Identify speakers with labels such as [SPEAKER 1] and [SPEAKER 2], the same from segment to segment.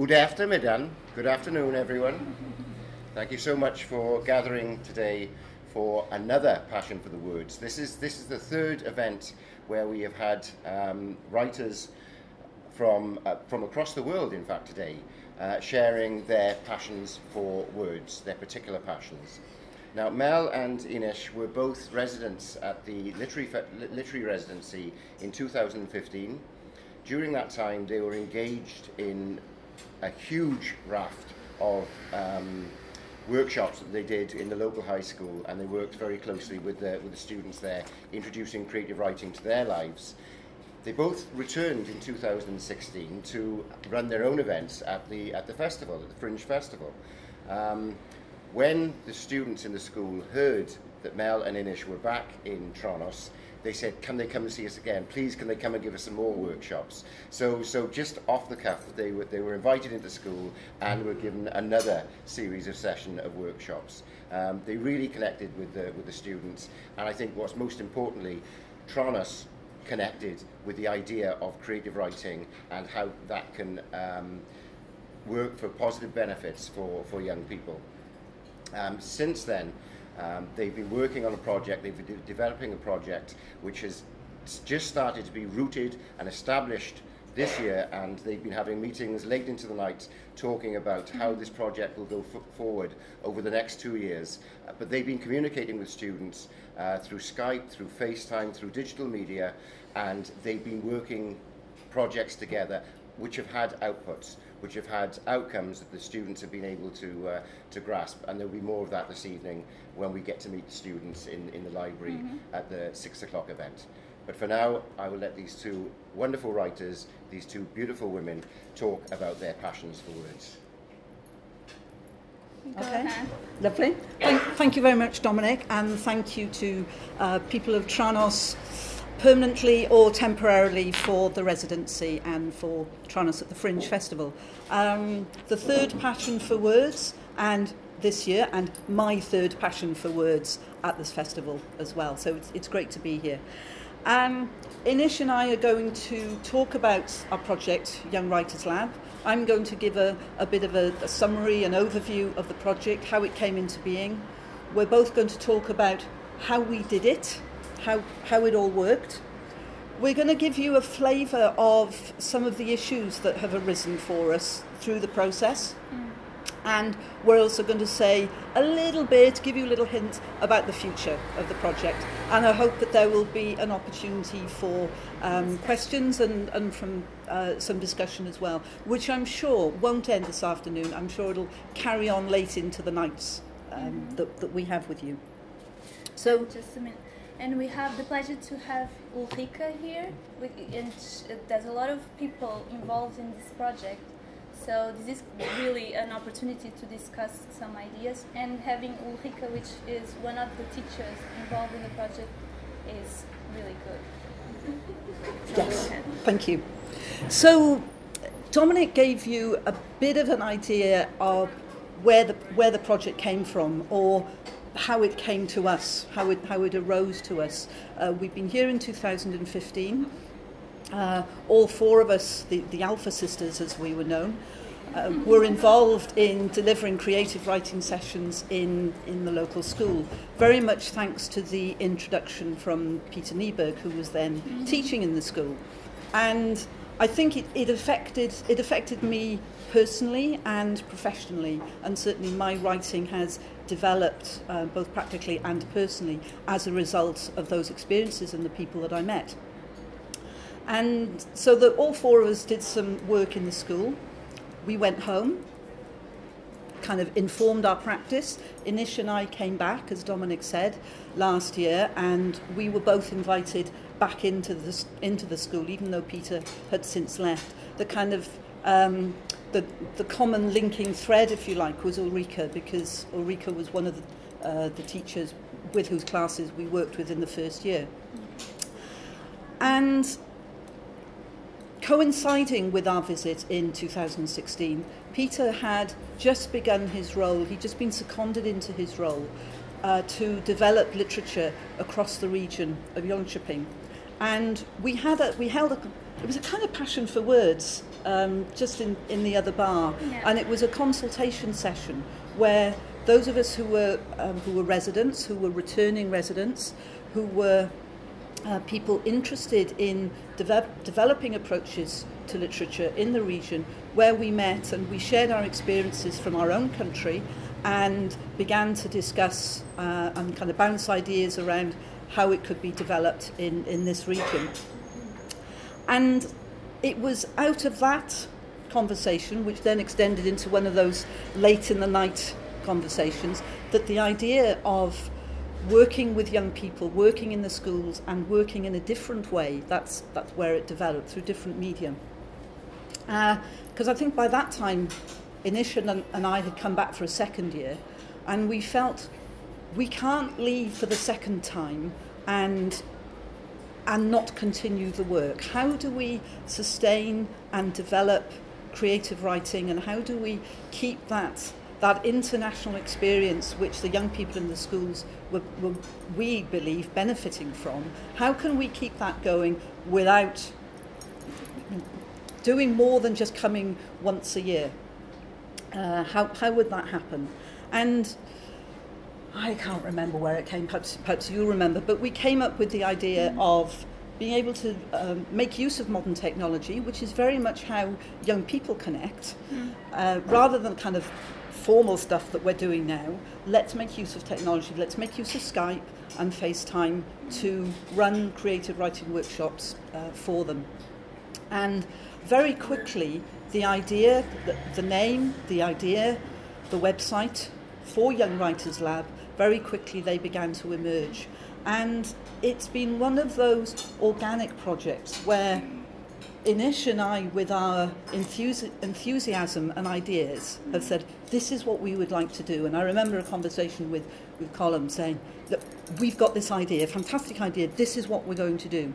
[SPEAKER 1] Good afternoon, everyone. Thank you so much for gathering today for another Passion for the Words. This is the third event where we have had writers from across the world, in fact, today, sharing their passions for words, their particular passions. Now, Mel and Inês were both residents at the literary residency in 2015. During that time, they were engaged in a huge raft of workshops that they did in the local high school, and they worked very closely with the students there, introducing creative writing to their lives. They both returned in 2016 to run their own events at the festival, at the Fringe Festival. When the students in the school heard that Mel and Inês were back in Tranås, they said, can they come and see us again? Please, can they come and give us some more workshops? So just off the cuff, they were invited into school and were given another series of session of workshops. They really connected with the students, and I think what's most importantly, Tranås connected with the idea of creative writing and how that can work for positive benefits for young people. Since then, they've been working on a project, they've been developing a project which has just started to be rooted and established this year, and they've been having meetings late into the night talking about how this project will go forward over the next 2 years. But they've been communicating with students through Skype, through FaceTime, through digital media, and they've been working projects together which have had outputs, which have had outcomes that the students have been able to grasp. And there'll be more of that this evening when we get to meet the students in the library at the 6 o'clock event. But for now, I will let these two wonderful writers, these two beautiful women, talk about their passions for words.
[SPEAKER 2] Okay, lovely. Thank you very much, Dominic, and thank you to people of Tranås, permanently or temporarily, for the residency and for Tranås at the Fringe Festival. The third passion for words, and this year, and my third passion for words at this festival as well. So it's great to be here. Inês and I are going to talk about our project, Young Writers Lab. I'm going to give a bit of a summary, an overview of the project, how it came into being. We're both going to talk about how we did it, how it all worked. We're going to give you a flavour of some of the issues that have arisen for us through the process. And we're also going to say a little bit, give you a little hint about the future of the project. And I hope that there will be an opportunity for questions and from some discussion as well, which I'm sure won't end this afternoon. I'm sure it'll carry on late into the nights that we have with you. So,
[SPEAKER 3] just a minute. And we have the pleasure to have Ulrika here, and there's a lot of people involved in this project. So this is really an opportunity to discuss some ideas, and having Ulrika, which is one of the teachers involved in the project, is really good. So
[SPEAKER 2] yes, thank you. So Dominic gave you a bit of an idea of where the project came from, or how it came to us, how it arose to us. We've been here in 2015. All four of us, the Alpha Sisters as we were known, were involved in delivering creative writing sessions in the local school, very much thanks to the introduction from Peter Nieberg, who was then teaching in the school. And I think it affected me personally and professionally, and certainly my writing has developed both practically and personally as a result of those experiences and the people that I met. And so that all four of us did some work in the school. We went home, kind of informed our practice. Inês and I came back, as Dominic said, last year, and we were both invited back into the school, even though Peter had since left. The kind of the common linking thread, if you like, was Ulrika, because Ulrika was one of the teachers with whose classes we worked with in the first year. And coinciding with our visit in 2016, Peter had just begun his role, he'd just been seconded into his role to develop literature across the region of Jönköping. And it was a kind of passion for words just in the other bar,
[SPEAKER 3] Yeah.
[SPEAKER 2] and it was a consultation session where those of us who were residents, who were returning residents, who were people interested in developing approaches to literature in the region, where we met and we shared our experiences from our own country and began to discuss and kind of bounce ideas around how it could be developed in this region. And it was out of that conversation, which then extended into one of those late in the night conversations, that the idea of working with young people, working in the schools and working in a different way, that's where it developed, through different medium. Because I think by that time, Inês and I had come back for a second year, and we felt we can't leave for the second time and not continue the work. How do we sustain and develop creative writing, and how do we keep that international experience which the young people in the schools were, we believe, benefiting from? How can we keep that going without doing more than just coming once a year? How would that happen? And I can't remember where it came, perhaps you'll remember, but we came up with the idea of being able to make use of modern technology, which is very much how young people connect, rather than kind of formal stuff that we're doing now. Let's make use of technology, let's make use of Skype and FaceTime to run creative writing workshops for them. And very quickly, the idea, the name, the idea, the website for Young Writers Lab, very quickly they began to emerge. And it's been one of those organic projects where Inês and I, with our enthusiasm and ideas, have said, this is what we would like to do. And I remember a conversation with Colm saying, look, we've got this idea, fantastic idea, this is what we're going to do.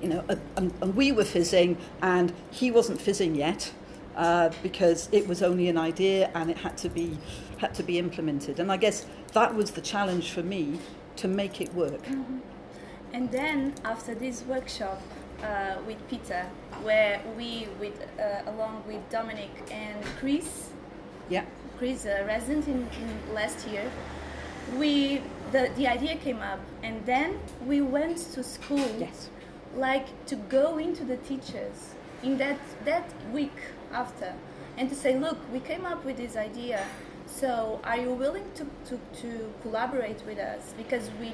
[SPEAKER 2] You know, and we were fizzing, and he wasn't fizzing yet, because it was only an idea and it had to be implemented. And I guess that was the challenge for me, to make it work.
[SPEAKER 3] Mm-hmm. And then after this workshop with Peter, where we, along with Dominic and Chris, Chris, a resident in last year, the idea came up, and then we went to school.
[SPEAKER 2] Yes.
[SPEAKER 3] Like to go into the teachers in that week after, and to say, look, we came up with this idea, so are you willing to collaborate with us? Because we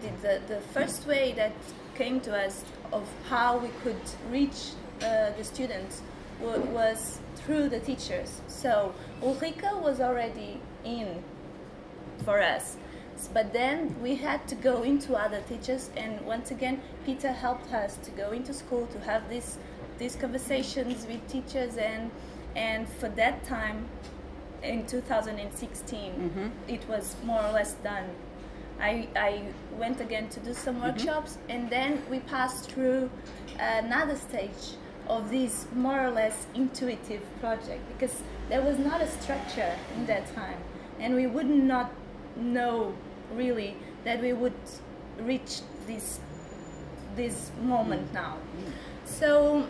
[SPEAKER 3] did the first way that came to us of how we could reach the students was through the teachers. So Ulrika was already in for us. But then we had to go into other teachers, and once again Peter helped us to go into school to have these conversations with teachers, and for that time in 2016 it was more or less done. I went again to do some workshops, and then we passed through another stage of this more or less intuitive project, because there was not a structure in that time, and we would not know really that we would reach this moment now. So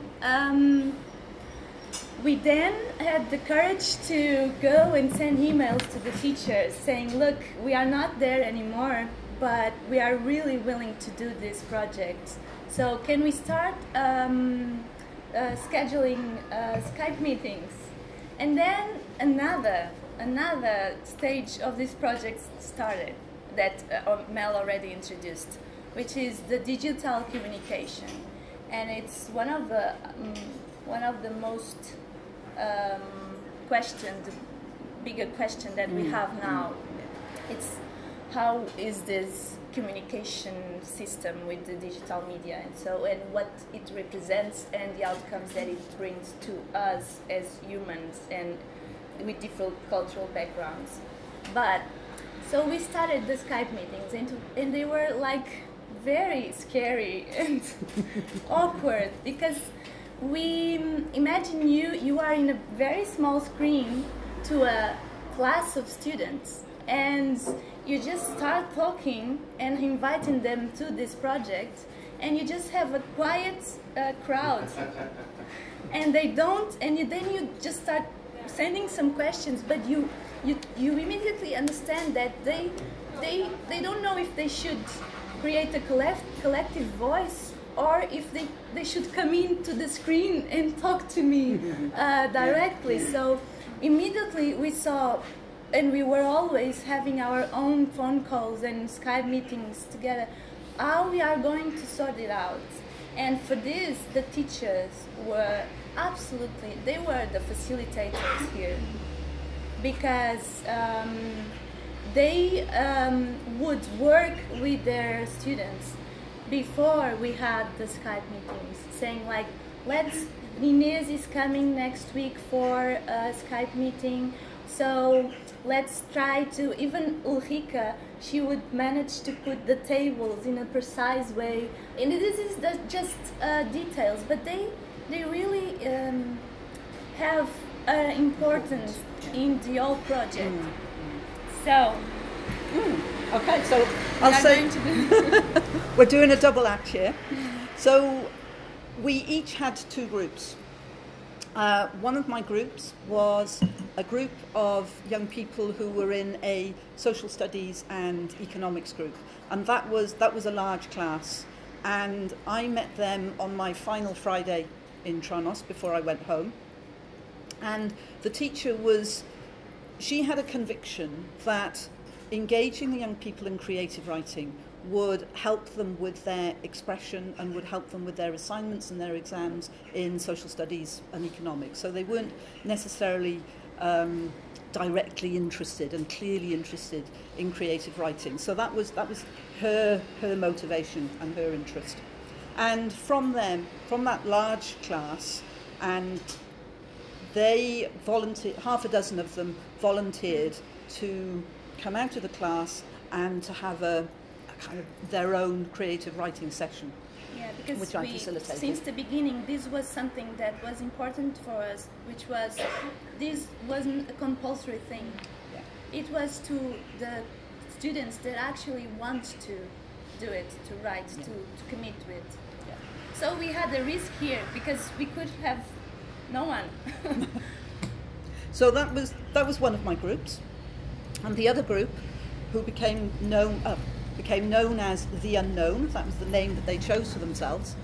[SPEAKER 3] we then had the courage to go and send emails to the teachers saying, look, we are not there anymore, but we are really willing to do this project. So can we start scheduling Skype meetings? And then another stage of this project started, that Mel already introduced, which is the digital communication, and it's one of the most bigger question that we have now. It's how is this communication system with the digital media, and what it represents, and the outcomes that it brings to us as humans and with different cultural backgrounds. But so we started the Skype meetings, and they were like very scary and awkward, because we imagine you are in a very small screen to a class of students, and you just start talking and inviting them to this project, and you just have a quiet crowd, and they don't, and then you just start sending some questions, but you immediately understand that they don't know if they should create a collective voice, or if they should come into the screen and talk to me directly. So immediately we saw, and we were always having our own phone calls and Skype meetings together, how we are going to sort it out. And for this, the teachers were absolutely, they were the facilitators here, because they would work with their students before we had the Skype meetings, saying like, Inês is coming next week for a Skype meeting, so let's try to, even Ulrika, she would manage to put the tables in a precise way. And this is just details, but they really have importance in the whole project. So,
[SPEAKER 2] okay, so I'll say we're doing a double act here. So we each had two groups. One of my groups was a group of young people who were in a social studies and economics group, and that was a large class. And I met them on my final Friday in Tranås before I went home. And the teacher she had a conviction that engaging the young people in creative writing would help them with their expression and would help them with their assignments and their exams in social studies and economics. So they weren't necessarily directly interested and clearly interested in creative writing. So that was her motivation and her interest. And from that large class, and they volunteered, half a dozen of them volunteered to come out of the class and to have a kind of their own creative writing session.
[SPEAKER 3] Yeah, because
[SPEAKER 2] which I facilitated.
[SPEAKER 3] Since the beginning, this was something that was important for us, which was, this wasn't a compulsory thing. Yeah. It was to the students that actually want to do it, to write, yeah, to commit to it. Yeah. So we had a risk here, because we could have no one.
[SPEAKER 2] So that was one of my groups, and the other group, who became known as The Unknown, that was the name that they chose for themselves.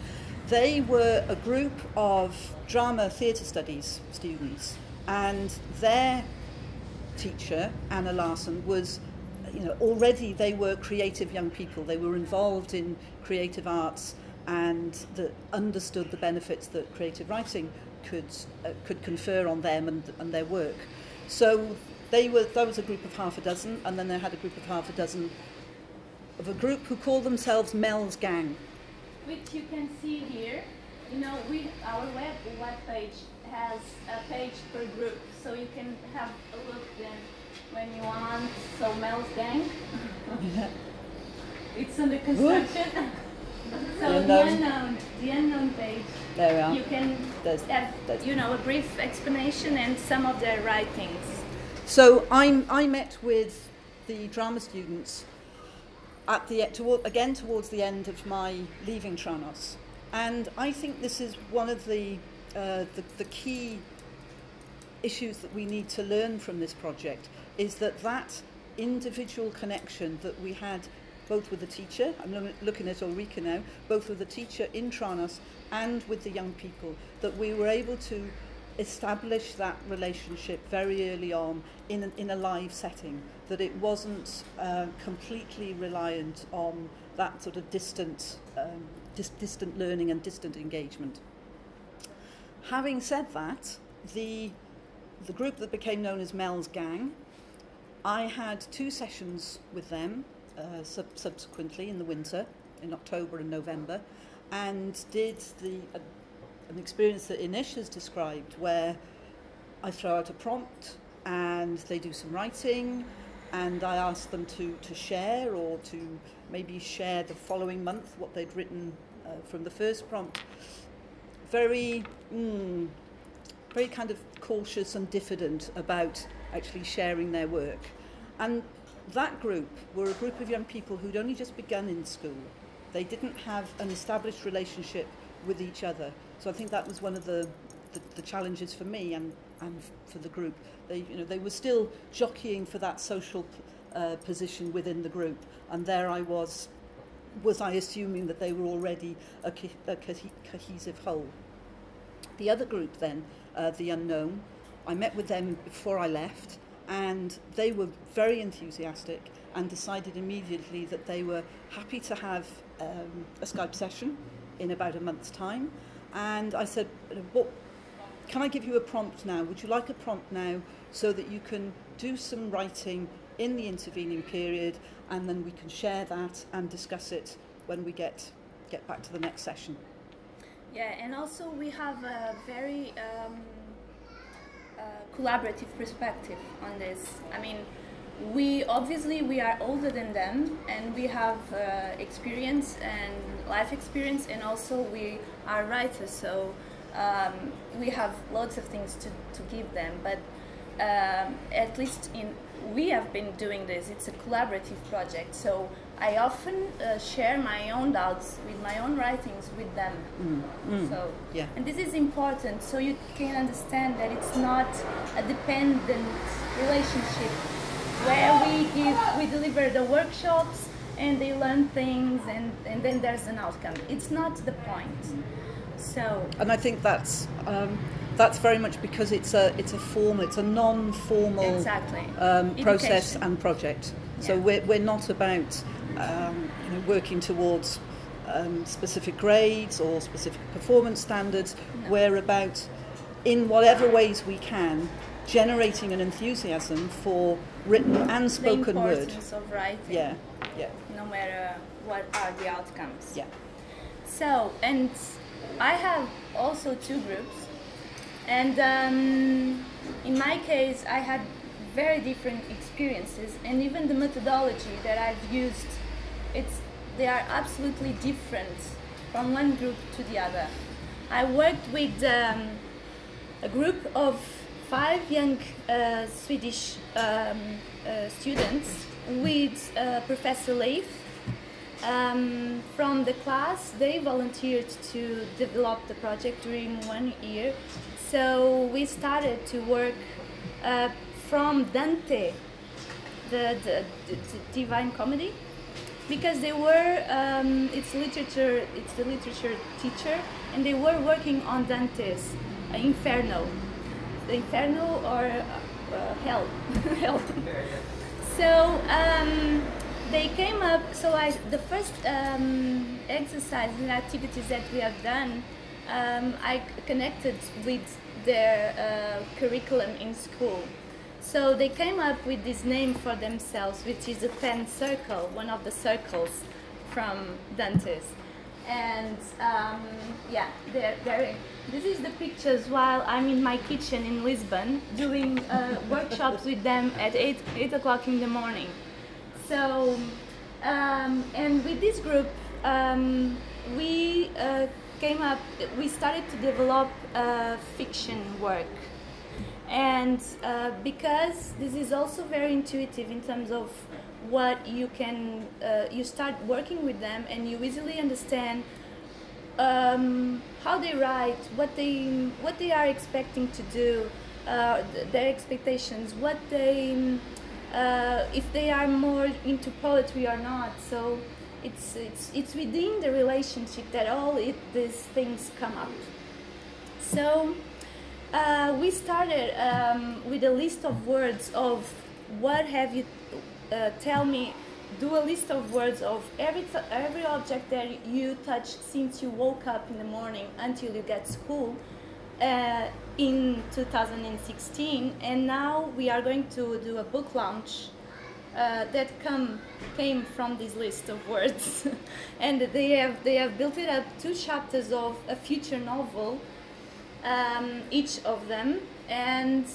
[SPEAKER 2] They were a group of drama theatre studies students, and their teacher, Anna Larsson, was, already they were creative young people. They were involved in creative arts and understood the benefits that creative writing could confer on them and their work. So that was a group of half a dozen, and then they had a group of half a dozen of a group who called themselves Mel's Gang.
[SPEAKER 3] Which you can see here. Our web page has a page per group, so you can have a look then when you want. So Mel's Gang. It's under construction. So the unknown page.
[SPEAKER 2] There we are.
[SPEAKER 3] You can have a brief explanation and some of their writings.
[SPEAKER 2] So I met with the drama students towards the end of my leaving Tranås, and I think this is one of the key issues that we need to learn from this project, is that individual connection that we had both with the teacher, I'm looking at Ulrika now, both with the teacher in Tranås and with the young people, that we were able to establish that relationship very early on in a live setting, that it wasn't completely reliant on that sort of distant learning and distant engagement. Having said that, the group that became known as Mel's Gang, I had 2 sessions with them subsequently in the winter, in October and November, and did an experience that Inês has described, where I throw out a prompt and they do some writing, and I ask them to share, or to maybe share the following month what they'd written from the first prompt. Very kind of cautious and diffident about actually sharing their work. And that group were a group of young people who'd only just begun in school. They didn't have an established relationship with each other. So I think that was one of the challenges for me and for the group. They were still jockeying for that social position within the group, and there I was I assuming that they were already a cohesive whole. The other group then, the unknown, I met with them before I left, and they were very enthusiastic and decided immediately that they were happy to have a Skype session in about a month's time. And I said, "What? Can I give you a prompt now? Would you like a prompt now so that you can do some writing in the intervening period, and then we can share that and discuss it when we get back to the next session?"
[SPEAKER 3] Yeah, and also we have a very collaborative perspective on this. I mean, we are older than them, and we have experience and life experience, and also we are writers, so we have loads of things to give them. But at least we have been doing this. It's a collaborative project, so I often share my own doubts with my own writings with them. So,
[SPEAKER 2] yeah.
[SPEAKER 3] And this is important, so you can understand that it's not a dependent relationship where we deliver the workshops and they learn things and then there's an outcome. It's not the point. So.
[SPEAKER 2] And I think that's very much because it's a non-formal process and project. Yeah. So we're not about working towards specific grades or specific performance standards. No. We're about, in whatever ways we can, generating an enthusiasm for written and spoken word.
[SPEAKER 3] The importance of writing.
[SPEAKER 2] Yeah.
[SPEAKER 3] No matter what are the outcomes.
[SPEAKER 2] Yeah.
[SPEAKER 3] So, and I have also 2 groups, and in my case I had very different experiences, and even the methodology that I've used, they are absolutely different from one group to the other. I worked with a group of 5 young Swedish students with Professor Leif. From the class, they volunteered to develop the project during 1 year. So we started to work from Dante, the Divine Comedy, because they were it's the literature teacher, and they were working on Dante's Inferno, the Inferno or Hell. Hell. So they came up. So the first exercise and activities that we have done, I connected with their curriculum in school. So they came up with this name for themselves, which is a pen circle, one of the circles from Dante's. And yeah, this is the pictures while I'm in my kitchen in Lisbon doing workshops with them at 8 o'clock in the morning. So, and with this group, we started to develop fiction work. And because this is also very intuitive in terms of what you can, you start working with them and you easily understand how they write, what they are expecting to do, their expectations, what they, if they are more into poetry or not. So it's within the relationship that all these things come up. So we started with a list of words of what have you, tell me, do a list of words of every object that you touch since you woke up in the morning until you get school in 2016, and now we are going to do a book launch that came from this list of words. And they have built it up 2 chapters of a future novel, each of them, and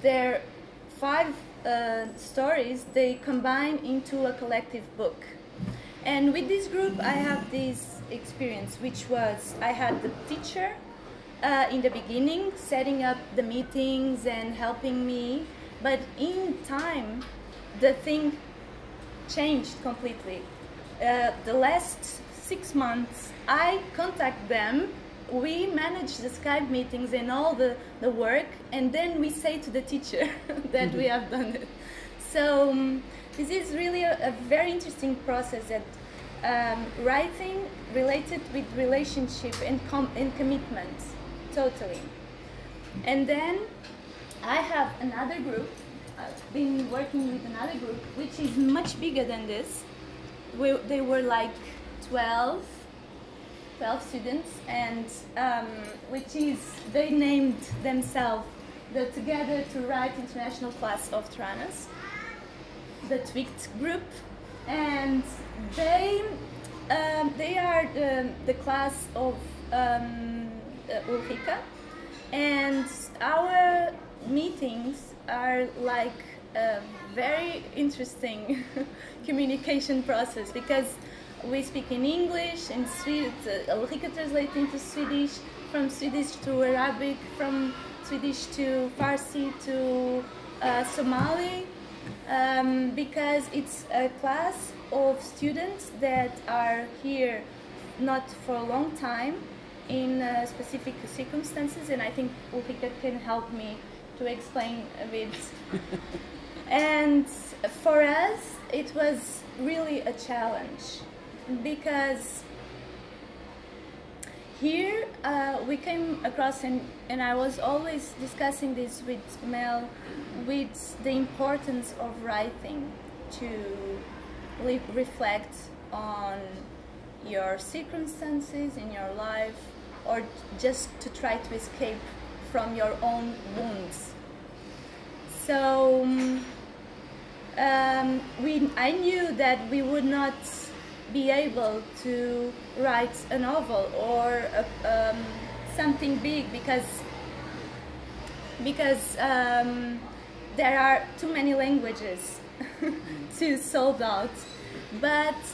[SPEAKER 3] their 5 stories they combine into a collective book. And with this group I have this experience, which was I had the teacher in the beginning setting up the meetings and helping me, but in time the thing changed completely. the last 6 months, I contact them, we manage the Skype meetings and all the work, and then we say to the teacher that we have done it. So this is really a very interesting process, that writing related with relationship and commitment, totally. And then I have another group. I've been working with another group which is much bigger than this. They were like 12 students, and which is, they named themselves the Together to Write International Class of Tranås, the Tweaked group, and they are the class of Ulrika, and our meetings are like a very interesting communication process, because we speak in English, in Swedish, Ulrika translates into Swedish, from Swedish to Arabic, from Swedish to Farsi to Somali, because it's a class of students that are here not for a long time in specific circumstances, and I think Ulrika can help me to explain a bit. And for us, it was really a challenge, because here we came across, and I was always discussing this with Mel, with the importance of writing to reflect on your circumstances in your life, or just to try to escape from your own wounds. So I knew that we would not be able to write a novel or something big, because there are too many languages to solve out.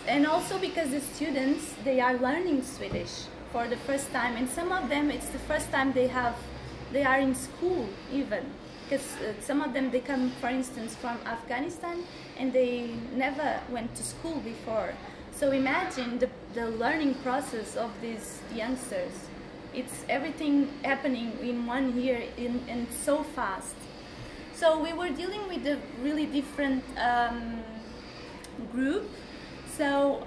[SPEAKER 3] And also because the students, they are learning Swedish for the first time, and some of them it's the first time they are in school even, because some of them, they come, for instance, from Afghanistan, and they never went to school before. So imagine the learning process of these youngsters. It's everything happening in 1 year and so fast. So we were dealing with a really different group. So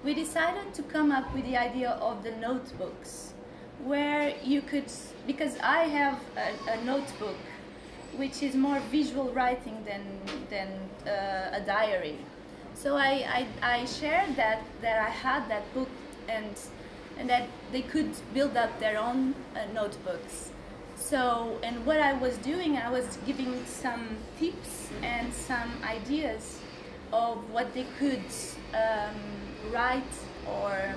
[SPEAKER 3] we decided to come up with the idea of the notebooks, where you could, because I have a notebook which is more visual writing than a diary. So I shared that I had that book, and that they could build up their own notebooks. So, and what I was doing, I was giving some tips and some ideas of what they could write or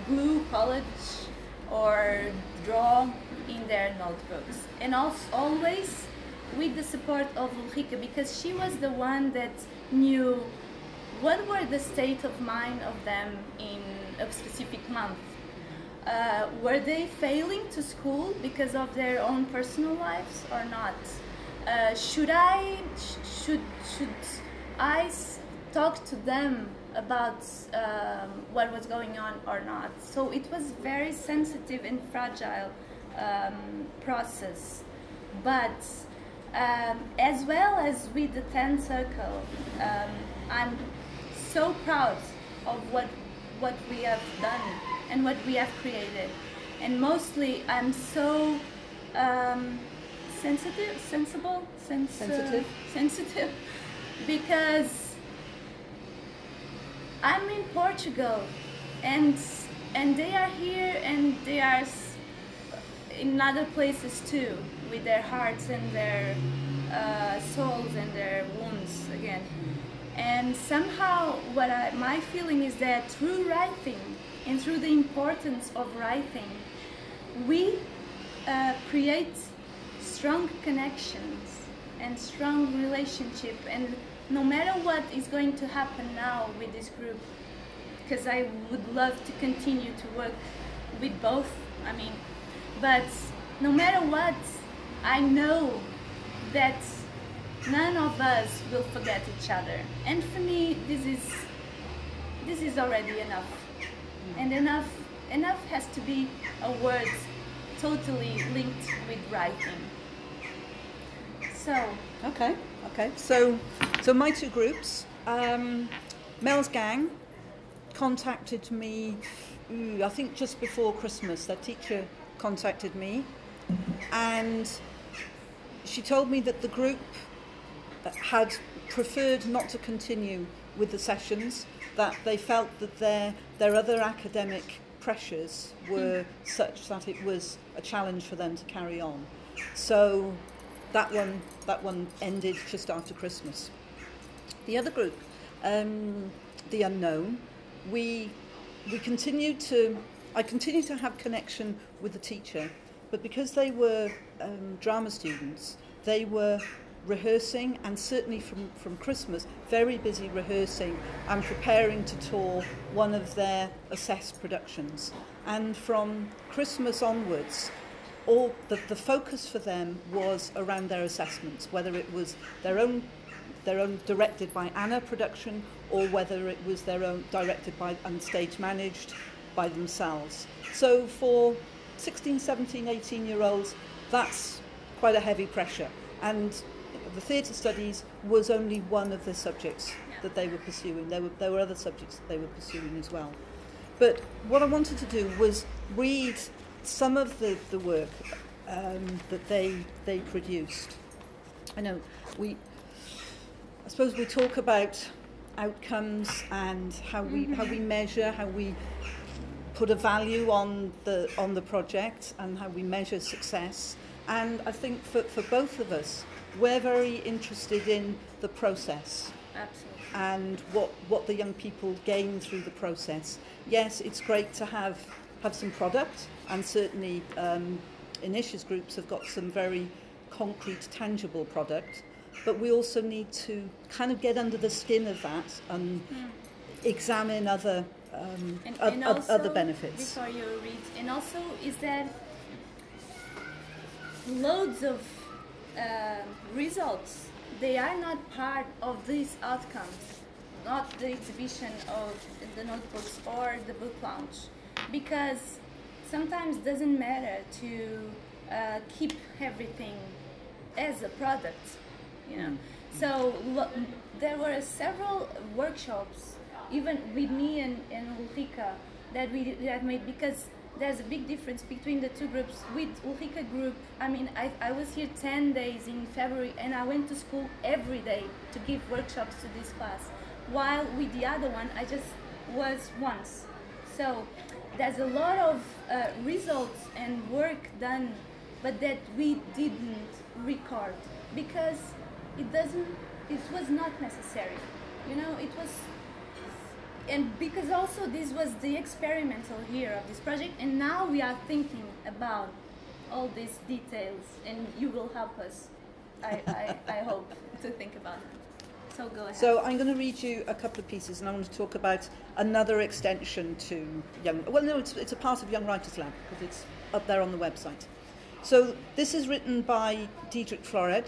[SPEAKER 3] glue, collage, or draw in their notebooks. And also always with the support of Ulrika, because she was the one that knew what were the state of mind of them in a specific month. Were they failing to school because of their own personal lives or not? Should I talk to them about what was going on or not? So it was very sensitive and fragile process. But as well as with the 10 circle, I'm so proud of what we have done and what we have created. And mostly I'm so sensitive, because I'm in Portugal, and they are here, and they are in other places too, with their hearts and their souls and their wounds again. And somehow my feeling is that through writing and through the importance of writing, we create strong connections and strong relationship. And no matter what is going to happen now with this group, because I would love to continue to work with both, but no matter what, I know that none of us will forget each other. And for me, this is this is already enough. And enough has to be a word totally linked with writing. So
[SPEAKER 2] okay. So my two groups, Mel's gang contacted me, I think just before Christmas. Their teacher contacted me, and she told me that the group had preferred not to continue with the sessions, that they felt that their other academic pressures were such that it was a challenge for them to carry on. So that one ended just after Christmas. The other group, the Unknown, I continued to have connection with the teacher, but because they were drama students, they were rehearsing, and certainly from Christmas, very busy rehearsing and preparing to tour one of their assessed productions. And from Christmas onwards, all the focus for them was around their assessments, whether it was their own directed by Anna production, or whether it was their own directed by and stage managed by themselves. So for 16, 17, 18-year-olds, that's quite a heavy pressure. And the theatre studies was only one of the subjects that they were pursuing. There were other subjects that they were pursuing as well. But what I wanted to do was read some of the work that they produced. I suppose we talk about outcomes and how we measure, how we put a value on the project, and how we measure success. And I think for both of us, we're very interested in the process.
[SPEAKER 3] Absolutely.
[SPEAKER 2] And what the young people gain through the process. Yes, it's great to have some product, and certainly Inês's groups have got some very concrete, tangible product, but we also need to kind of get under the skin of that and examine other other benefits.
[SPEAKER 3] Before you read, and also is that loads of results, they are not part of these outcomes, not the exhibition of the notebooks or the book launch, because sometimes it doesn't matter to keep everything as a product, you know. So there were several workshops, even with me and Ulrika, that we had made, because there's a big difference between the two groups. With Ulrika group, I mean, I was here 10 days in February, and I went to school every day to give workshops to this class, while with the other one, I just was once. So there's a lot of results and work done, but that we didn't record, because it was not necessary, you know. It was, and because also this was the experimental year of this project, and now we are thinking about all these details, and you will help us, I hope, to think about it. So go ahead.
[SPEAKER 2] So I'm going to read you a couple of pieces, and I want to talk about another extension to Young... Well, no, it's a part of Young Writers Lab, because it's up there on the website. So this is written by Diedrich Flored.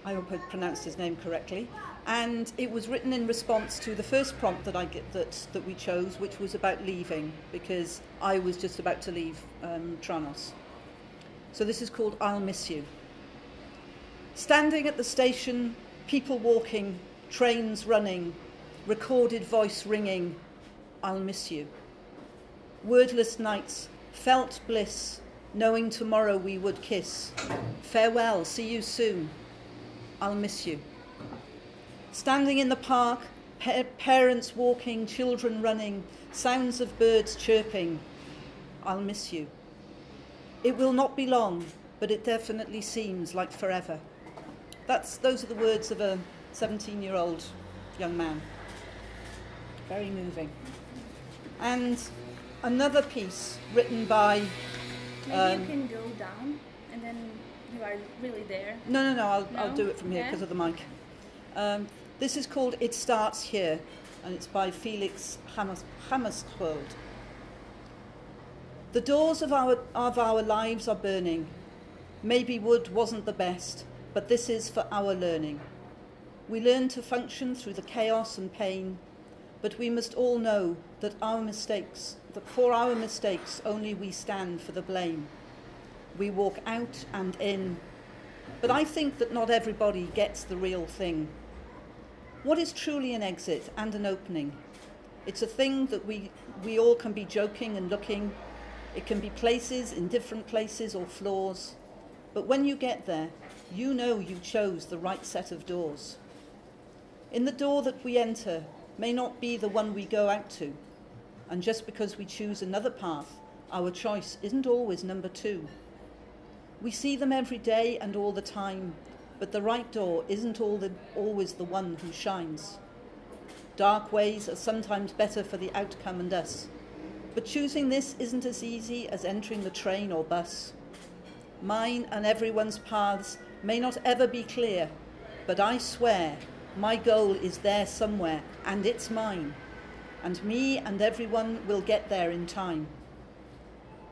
[SPEAKER 2] I hope I pronounced his name correctly. And it was written in response to the first prompt that that we chose, which was about leaving, because I was just about to leave Tranås. So this is called I'll Miss You. Standing at the station, people walking, trains running, recorded voice ringing, I'll miss you. Wordless nights, felt bliss, knowing tomorrow we would kiss. Farewell, see you soon, I'll miss you. Standing in the park, parents walking, children running, sounds of birds chirping, I'll miss you. It will not be long, but it definitely seems like forever. Those are the words of a 17-year-old young man. Very moving. And another piece written by...
[SPEAKER 3] Maybe you can go down, and then you are really there.
[SPEAKER 2] No, I'll do it from here because of the mic. This is called It Starts Here, and it's by Felix Hammerskjöld. The doors of our lives are burning. Maybe wood wasn't the best, but this is for our learning. We learn to function through the chaos and pain, but we must all know that for our mistakes only we stand for the blame. We walk out and in, but I think that not everybody gets the real thing. What is truly an exit and an opening? It's a thing that we all can be joking and looking. It can be places in different places or floors. But when you get there, you know you chose the right set of doors. In the door that we enter may not be the one we go out to. And just because we choose another path, our choice isn't always number 2. We see them every day and all the time, but the right door isn't always the one who shines. Dark ways are sometimes better for the outcome and us, but choosing this isn't as easy as entering the train or bus. Mine and everyone's paths may not ever be clear, but I swear my goal is there somewhere, and it's mine, and me and everyone will get there in time.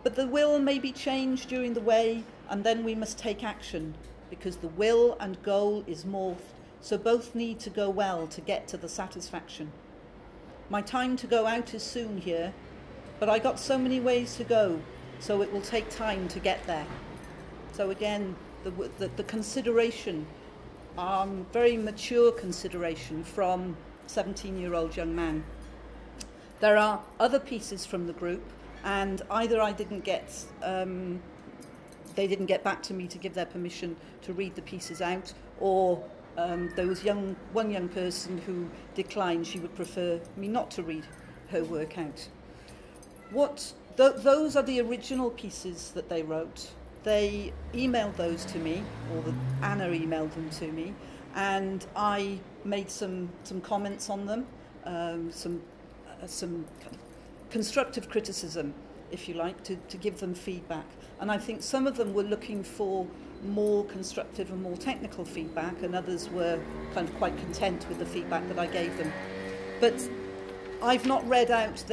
[SPEAKER 2] But the will may be changed during the way, and then we must take action, because the will and goal is morphed, so both need to go well to get to the satisfaction. My time to go out is soon here, but I got so many ways to go, so it will take time to get there. So again, the consideration, very mature consideration from 17-year-old young man. There are other pieces from the group, and either I didn't get, they didn't get back to me to give their permission to read the pieces out, or there was one young person who declined. She would prefer me not to read her work out. Those are the original pieces that they wrote. They emailed those to me, or Anna emailed them to me, and I made some comments on them, some kind of constructive criticism, if you like, to give them feedback. And I think some of them were looking for more constructive and more technical feedback, and others were kind of quite content with the feedback that I gave them. But I've not read out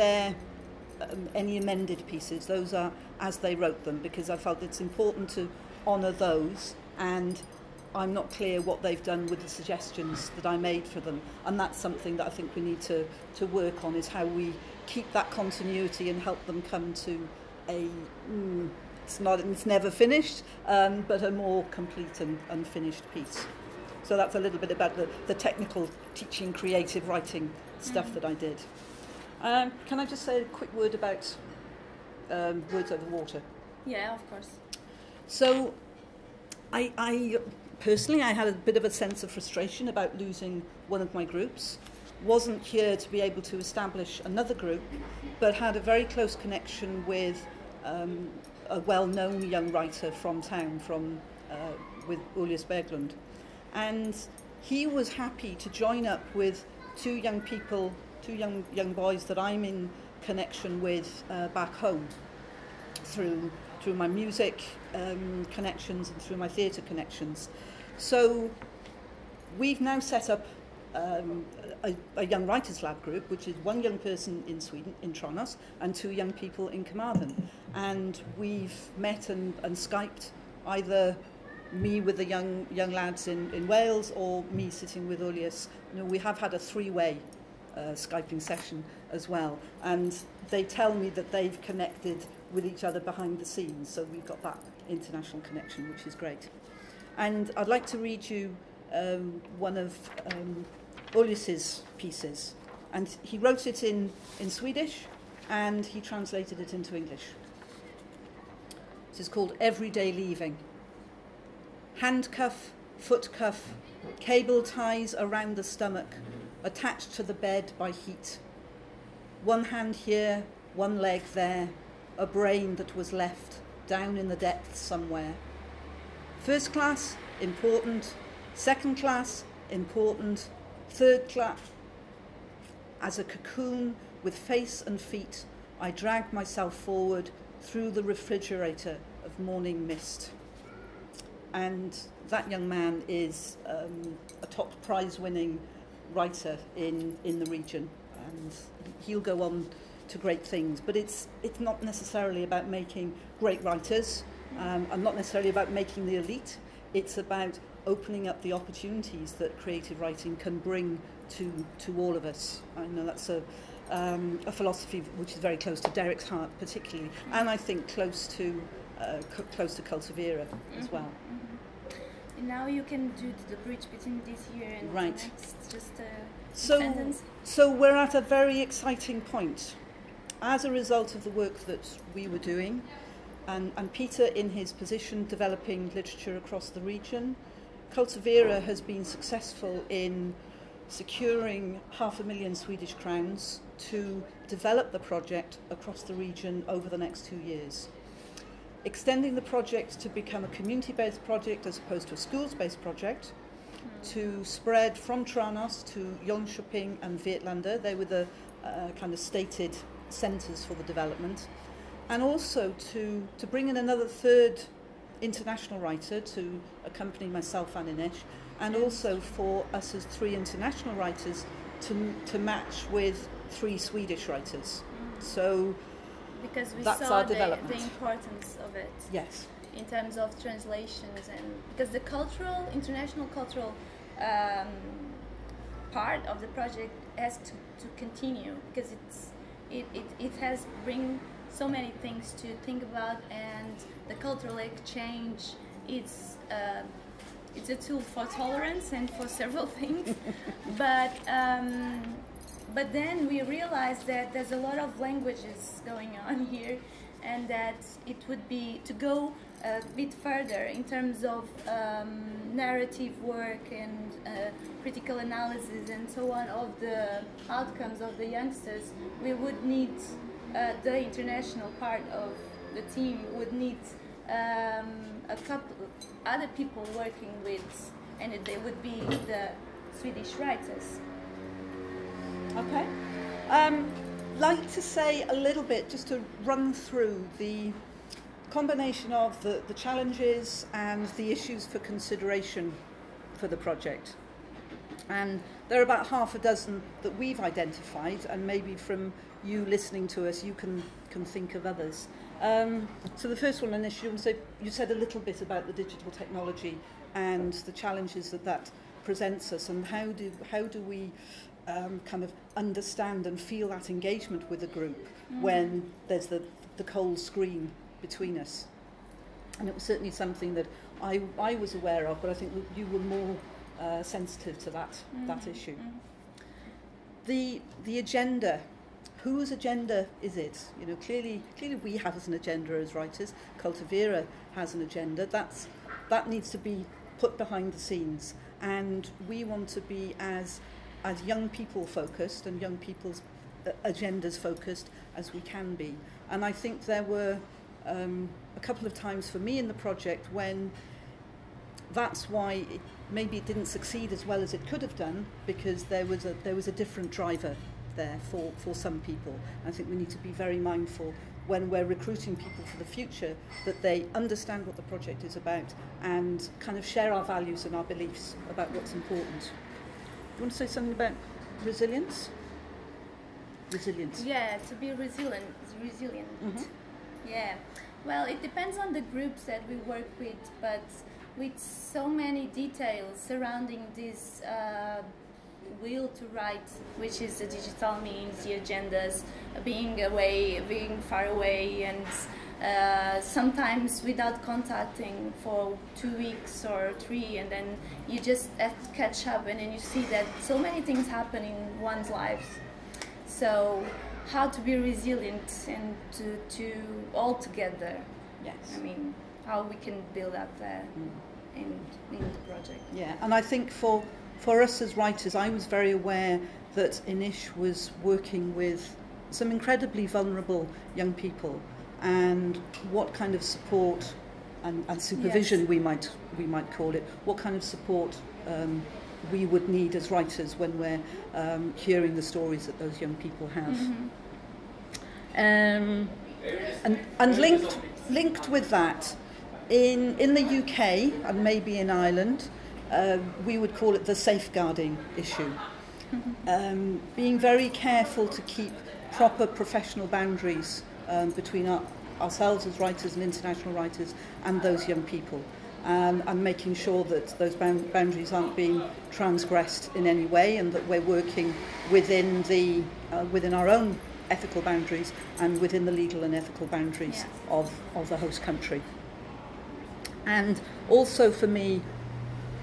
[SPEAKER 2] any amended pieces. Those are as they wrote them, because I felt it's important to honour those, and I'm not clear what they've done with the suggestions that I made for them, and that's something that I think we need to work on, is how we keep that continuity and help them come to it's never finished, but a more complete and finished piece. So that's a little bit about the technical teaching, creative writing stuff that I did. Can I just say a quick word about Words Over Water?
[SPEAKER 3] Yeah, of course.
[SPEAKER 2] So I personally, I had a bit of a sense of frustration about losing one of my groups. Wasn't here to be able to establish another group, but had a very close connection with a well-known young writer from town, with Julius Berglund. And he was happy to join up with two young boys that I'm in connection with back home through my music connections and through my theatre connections. So we've now set up a young writers lab group, which is one young person in Sweden, in Tranås, and two young people in Carmarthen. And we've met and Skyped, either me with the young lads in Wales or me sitting with Julius. You know, we have had a three-way Skyping session as well, and they tell me that they've connected with each other behind the scenes, so we've got that international connection, which is great. And I'd like to read you one of Julius's pieces, and he wrote it in Swedish and he translated it into English. This is called Everyday Leaving. Handcuff, foot cuff, cable ties around the stomach, attached to the bed by heat. One hand here, one leg there, a brain that was left down in the depths somewhere. First class, important. Second class, important. Third class. As a cocoon with face and feet, I dragged myself forward through the refrigerator of morning mist. And that young man is a top prize-winning writer in the region, and he'll go on to great things. But it's not necessarily about making great writers, and not necessarily about making the elite. It's about opening up the opportunities that creative writing can bring to all of us. I know that's a philosophy which is very close to Derek's heart particularly, and I think close to Kultivera as well.
[SPEAKER 3] And now you can do the bridge between this year and
[SPEAKER 2] right.
[SPEAKER 3] the next, just a sentence.
[SPEAKER 2] So we're at a very exciting point. As a result of the work that we were doing, and Peter in his position developing literature across the region, Kultivera has been successful in securing 500,000 Swedish crowns to develop the project across the region over the next 2 years. Extending the project to become a community-based project as opposed to a schools-based project, to spread from Tranås to Jönköping and Vetlanda. They were the kind of stated centres for the development. And also to bring in another third international writer to accompany myself and Inês, and also for us as 3 international writers to match with 3 Swedish writers. So
[SPEAKER 3] because we
[SPEAKER 2] that's
[SPEAKER 3] saw
[SPEAKER 2] our
[SPEAKER 3] the
[SPEAKER 2] development.
[SPEAKER 3] importance of it.
[SPEAKER 2] Yes.
[SPEAKER 3] In terms of translations, and because the international cultural part of the project has to continue, because it has bring so many things to think about, and the cultural exchange, it's a tool for tolerance and for several things. But then we realized that there's a lot of languages going on here, and that it would be to go a bit further in terms of narrative work and critical analysis and so on of the outcomes of the youngsters. We would need the international part of the team would need a couple other people working with, and they would be the Swedish writers.
[SPEAKER 2] Okay. Like to say a little bit, just to run through the combination of the challenges and the issues for consideration for the project. And there are about half a dozen that we've identified, and maybe from you listening to us, you can think of others. So the first one, Inês, you said a little bit about the digital technology and the challenges that presents us, and how do we kind of understand and feel that engagement with a group when there's the cold screen between us. And it was certainly something that I was aware of, but I think you were more sensitive to that issue. The agenda. Whose agenda is it? You know, clearly we have an agenda as writers. Kultivera has an agenda. That needs to be put behind the scenes, and we want to be as young people focused and young people's agendas focused as we can be. And I think there were a couple of times for me in the project when that's why maybe it didn't succeed as well as it could have done, because there was a different driver there for some people. I think we need to be very mindful when we're recruiting people for the future that they understand what the project is about and kind of share our values and our beliefs about what's important. You want to say something about resilience? Resilience.
[SPEAKER 3] Yeah, to be resilient.
[SPEAKER 2] Mm-hmm.
[SPEAKER 3] Yeah. Well, it depends on the groups that we work with, but with so many details surrounding this will to write, which is the digital means, the agendas, being away, being far away, and sometimes without contacting for 2 weeks or 3, and then you just have to catch up, and then you see that so many things happen in one's life. So how to be resilient and to all together.
[SPEAKER 2] Yes.
[SPEAKER 3] I mean, how we can build up in the project.
[SPEAKER 2] Yeah, and I think for us as writers, I was very aware that Inês was working with some incredibly vulnerable young people, and what kind of support and supervision, yes, we might call it, what kind of support we would need as writers when we're hearing the stories that those young people have. Mm-hmm. And linked with that, in the UK and maybe in Ireland, we would call it the safeguarding issue. Being very careful to keep proper professional boundaries between ourselves as writers and international writers and those young people. and making sure that those boundaries aren't being transgressed in any way, and that we're working within the within our own ethical boundaries and within the legal and ethical boundaries of the host country. And also for me,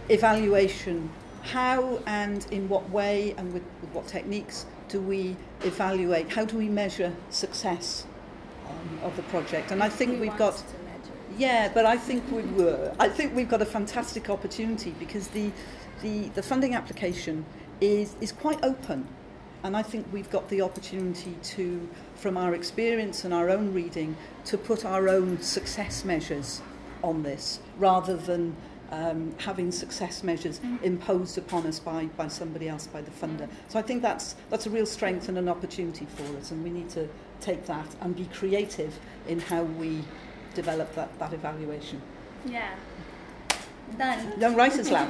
[SPEAKER 2] evaluation. How and in what way and with what techniques do we evaluate? How do we measure success of the project? And I think we've got... Yeah, but I think we've got a fantastic opportunity, because the funding application is quite open. And I think we've got the opportunity to, from our experience and our own reading, to put our own success measures on this, rather than having success measures imposed upon us by somebody else, by the funder. So I think that's a real strength and an opportunity for us, and we need to take that and be creative in how we develop that evaluation.
[SPEAKER 3] Yeah. Done.
[SPEAKER 2] Young Writers Lab.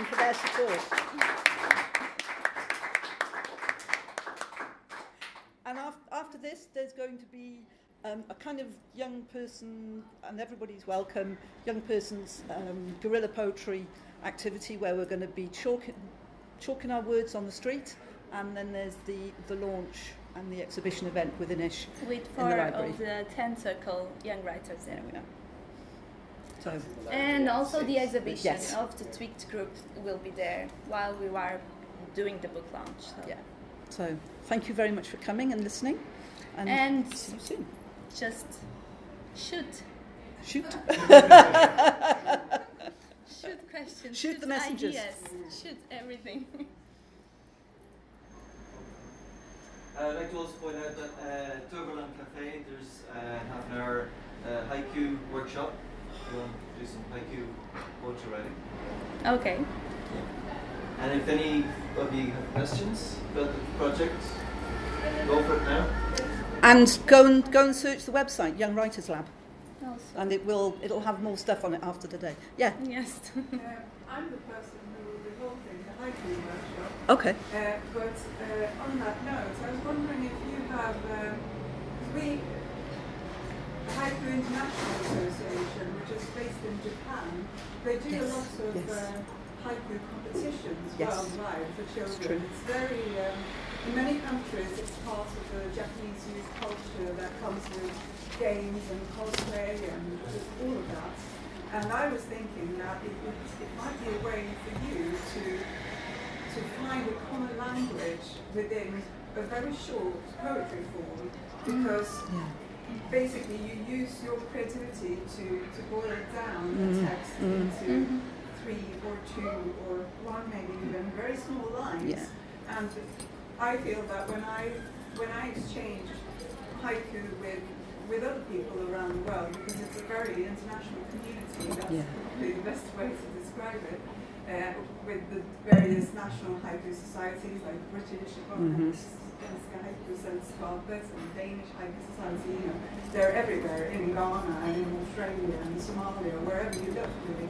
[SPEAKER 2] For their support. And after this, there's going to be a kind of young person, and everybody's welcome, young person's guerrilla poetry activity, where we're going to be chalking our words on the street, and then there's the launch and the exhibition event with Inês
[SPEAKER 3] with
[SPEAKER 2] in the library.
[SPEAKER 3] 4 of the 10 Circle young writers there.
[SPEAKER 2] Yeah. So.
[SPEAKER 3] And also the exhibition
[SPEAKER 2] Yes.
[SPEAKER 3] of the Tweaked group will be there while we are doing the book launch. So.
[SPEAKER 2] Yeah. So thank you very much for coming and listening. And see you soon.
[SPEAKER 3] Just shoot.
[SPEAKER 2] Shoot.
[SPEAKER 3] Shoot questions.
[SPEAKER 2] Shoot the messages.
[SPEAKER 3] Ideas. Shoot everything.
[SPEAKER 4] I'd like to also point out that Portugal Cafe, there's half an hour haiku workshop. You want to do some haiku poetry writing.
[SPEAKER 3] Okay.
[SPEAKER 4] Yeah. And if any of you have questions about the project, go for it now.
[SPEAKER 2] And go and search the website, Young Writers Lab,
[SPEAKER 3] Also.
[SPEAKER 2] and it'll have more stuff on it after today. Yeah.
[SPEAKER 3] Yes.
[SPEAKER 5] I'm the person who will be holding the haiku workshop.
[SPEAKER 2] Okay.
[SPEAKER 5] But on that note, I was wondering if you have Haiku International Association, which is based in Japan, they do a lot of haiku competitions worldwide for children. It's very, in many countries, it's part of the Japanese youth culture that comes with games and cosplay and all of that. And I was thinking that it might be a way for you to find a common language within a very short poetry form, because basically you use your creativity to boil down a text into 3 or 2 or 1, maybe even very small lines.
[SPEAKER 2] Yeah.
[SPEAKER 5] And I feel that when I exchange haiku with other people around the world, because it's a very international community, that's probably the best way to describe it, with the various national haiku societies like British Haiku Sällskapet and Danish Haiku Society, you know, they're everywhere in Ghana and in Australia and Somalia, wherever you look really.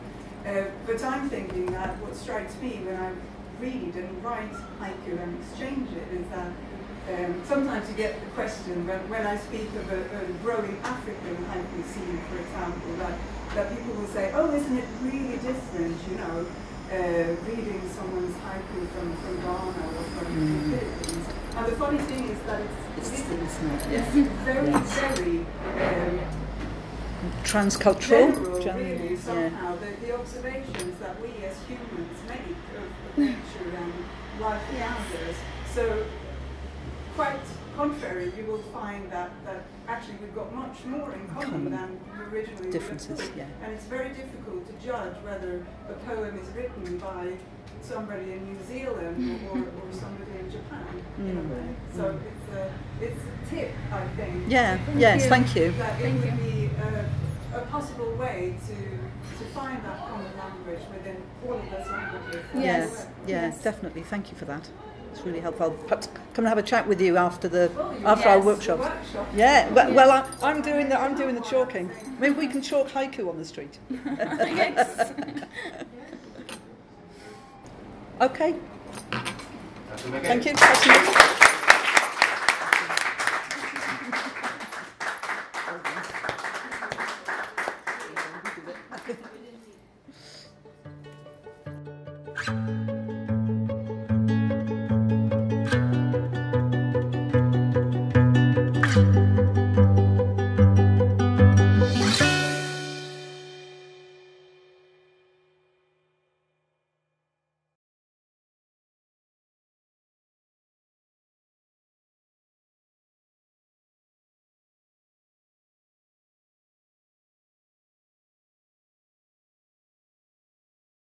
[SPEAKER 5] But I'm thinking that what strikes me when I read and write haiku and exchange it is that sometimes you get the question when I speak of a growing African haiku scene, for example, that people will say, oh, isn't it really different, you know, reading someone's haiku from Ghana or from the Philippines. And the funny thing is that it's very, very
[SPEAKER 2] transcultural.
[SPEAKER 5] General, really, somehow. The observations that we as humans make of nature and life around us. So, quite contrary, you will find that actually we've got much more in common than we originally
[SPEAKER 2] differences.
[SPEAKER 5] thought. And it's very difficult to judge whether a poem is written by somebody in New Zealand or somebody in Japan. In a way. So it's a tip, I think.
[SPEAKER 2] Yeah. Yes. Thank you.
[SPEAKER 5] That it would be a possible way to find that common language within all of those languages.
[SPEAKER 2] Yes. Yes. Definitely. Thank you for that. It's really helpful. I'll perhaps come and have a chat with you after our workshops. Yeah. Well, I'm doing the chalking. Maybe we can chalk haiku on the street.
[SPEAKER 3] Yes.
[SPEAKER 2] Okay. Thank you.